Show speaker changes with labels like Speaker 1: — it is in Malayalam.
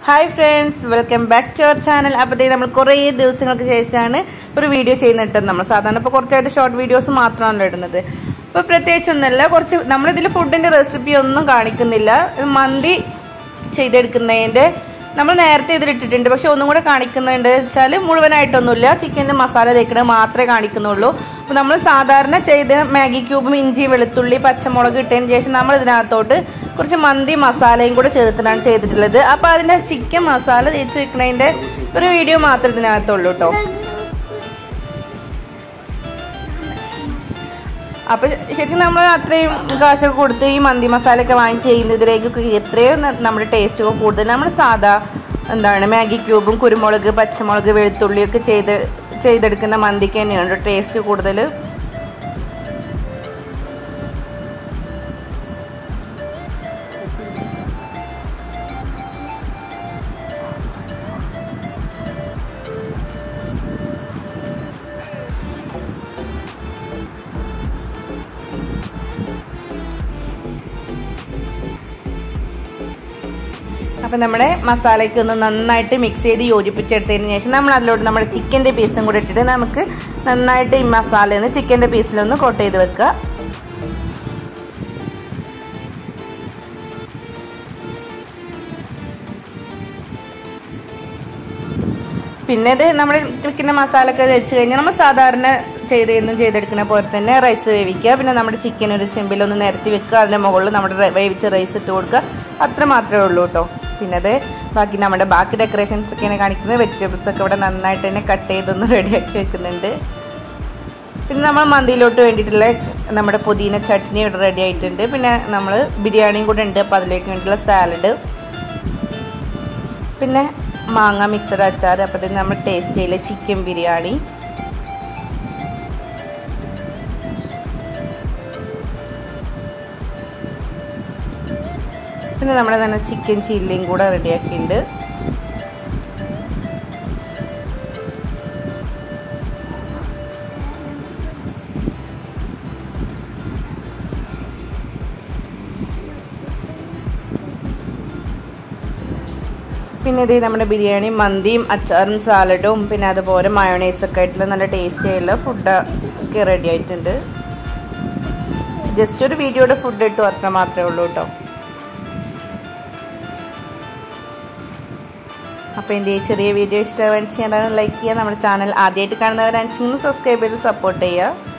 Speaker 1: Hi friends, welcome back to our channel. അപ്പോൾ ദേ നമ്മൾ കുറേ ദിവസങ്ങൾക്ക് ശേഷമാണ് ഒരു വീഡിയോ ചെയ്യുന്നത്. നമ്മൾ സാധാരണ ഇപ്പോൾ കുറച്ചായിട്ട് ഷോർട്ട് വീഡിയോസ് മാത്രമാണ് ഇടുന്നത്. അപ്പോൾ പ്രത്യേകിച്ചൊന്നുമല്ല, കുറച്ച് നമ്മളിതിൽ ഫുഡിന്റെ റെസിപ്പി ഒന്നും കാണിക്കുന്നില്ല. മന്തി ചെയ്തെടുക്കുന്നതിന്റെ നമ്മൾ നേരത്തെ ഇതിലിട്ടിട്ടുണ്ട്, പക്ഷെ ഒന്നും കൂടെ കാണിക്കുന്നുണ്ട് വെച്ചാൽ മുഴുവനായിട്ടൊന്നുമില്ല. ചിക്കൻ്റെ മസാല തേക്കുന്നത് മാത്രമേ കാണിക്കുന്നുള്ളൂ. അപ്പോൾ നമ്മൾ സാധാരണ ചെയ്ത മാഗി ക്യൂബും ഇഞ്ചി വെളുത്തുള്ളി പച്ചമുളക് ഇട്ടതിന് ശേഷം നമ്മൾ ഇതിനകത്തോട്ട് കുറച്ച് മന്തി മസാലയും കൂടെ ചേർത്തിട്ടാണ് ചെയ്തിട്ടുള്ളത്. അപ്പോൾ അതിൻ്റെ ചിക്കൻ മസാല തേച്ച് വെക്കുന്നതിൻ്റെ ഒരു വീഡിയോ മാത്രം ഇതിനകത്തുള്ളൂ കേട്ടോ. അപ്പോൾ ശരിക്കും നമ്മൾ അത്രയും കാശൊക്കെ കൊടുത്ത് ഈ മന്തി മസാലയൊക്കെ വാങ്ങി ചെയ്യുന്നതിലേക്ക് എത്രയോ നമ്മുടെ ടേസ്റ്റ് കൂടുതൽ നമ്മൾ സാധാ മാഗി ക്യൂബും കുരുമുളക് പച്ചമുളക് വെളുത്തുള്ളിയൊക്കെ ചെയ്തെടുക്കുന്ന മന്തിക്ക് തന്നെയാണ് ടേസ്റ്റ് കൂടുതൽ. അപ്പം നമ്മുടെ മസാലയ്ക്ക് ഒന്ന് നന്നായിട്ട് മിക്സ് ചെയ്ത് യോജിപ്പിച്ചെടുത്തതിന് ശേഷം നമ്മൾ അതിലോട്ട് നമ്മുടെ ചിക്കൻ്റെ പീസും കൂടെ ഇട്ടിട്ട് നമുക്ക് നന്നായിട്ട് ഈ മസാലയിൽ നിന്ന് ചിക്കൻ്റെ പീസിലൊന്ന് കോട്ട് ചെയ്ത് വെക്കുക. പിന്നെ ഇത് നമ്മുടെ ചിക്കൻ്റെ മസാല ഒക്കെ വെച്ച് കഴിഞ്ഞാൽ നമ്മൾ സാധാരണ ചെയ്തെടുക്കുന്ന പോലെ തന്നെ റൈസ് വേവിക്കുക. പിന്നെ നമ്മുടെ ചിക്കൻ ഒരു ചെമ്പിലൊന്ന് നിരത്തി വെക്കുക, അതിൻ്റെ മുകളിൽ നമ്മുടെ വേവിച്ച റൈസ് ഇട്ട് കൊടുക്കുക. അത്ര മാത്രമേ ഉള്ളൂ കേട്ടോ. പിന്നെ അത് ബാക്കി ഡെക്കറേഷൻസ് ഒക്കെയാണ് കാണിക്കുന്നത്. വെജിറ്റബിൾസ് ഒക്കെ ഇവിടെ നന്നായിട്ട് തന്നെ കട്ട് ചെയ്തൊന്ന് റെഡിയാക്കി വെക്കുന്നുണ്ട്. പിന്നെ നമ്മൾ മന്തിയിലോട്ട് വേണ്ടിയിട്ടുള്ള നമ്മുടെ പുതിന ചട്നി ഇവിടെ റെഡി ആയിട്ടുണ്ട്. പിന്നെ നമ്മൾ ബിരിയാണിയും കൂടെ ഉണ്ട്, അപ്പോൾ അതിലേക്ക് വേണ്ടിയിട്ടുള്ള സാലഡ്, പിന്നെ മാങ്ങ മിക്സഡ് അച്ചാർ. അപ്പോഴത്തേക്ക് നമ്മൾ ടേസ്റ്റ് ചെയ്യില്ല ചിക്കൻ ബിരിയാണി. പിന്നെ നമ്മുടെ തന്നെ ചിക്കൻ ചില്ലിയും കൂടെ റെഡിയാക്കിയിട്ടുണ്ട്. പിന്നെ ഇത് നമ്മുടെ ബിരിയാണി മന്തിയും അച്ചാറും സാലഡും പിന്നെ അതുപോലെ മയോണൈസൊക്കെ ആയിട്ടുള്ള നല്ല ടേസ്റ്റി ആയിട്ടുള്ള ഫുഡ് ഒക്കെ റെഡി ആയിട്ടുണ്ട്. ജസ്റ്റ് ഒരു വീഡിയോയുടെ ഫുഡ് ഇട്ടു, അത്ര മാത്രമേ ഉള്ളൂ കേട്ടോ. അപ്പോൾ എൻ്റെ ഈ ചെറിയ വീഡിയോ ഇഷ്ടമാണെന്ന് ലൈക്ക് ചെയ്യുക. നമ്മുടെ ചാനൽ ആദ്യമായിട്ട് കാണുന്നവരാണെന്ന് സബ്സ്ക്രൈബ് ചെയ്ത് സപ്പോർട്ട് ചെയ്യുക.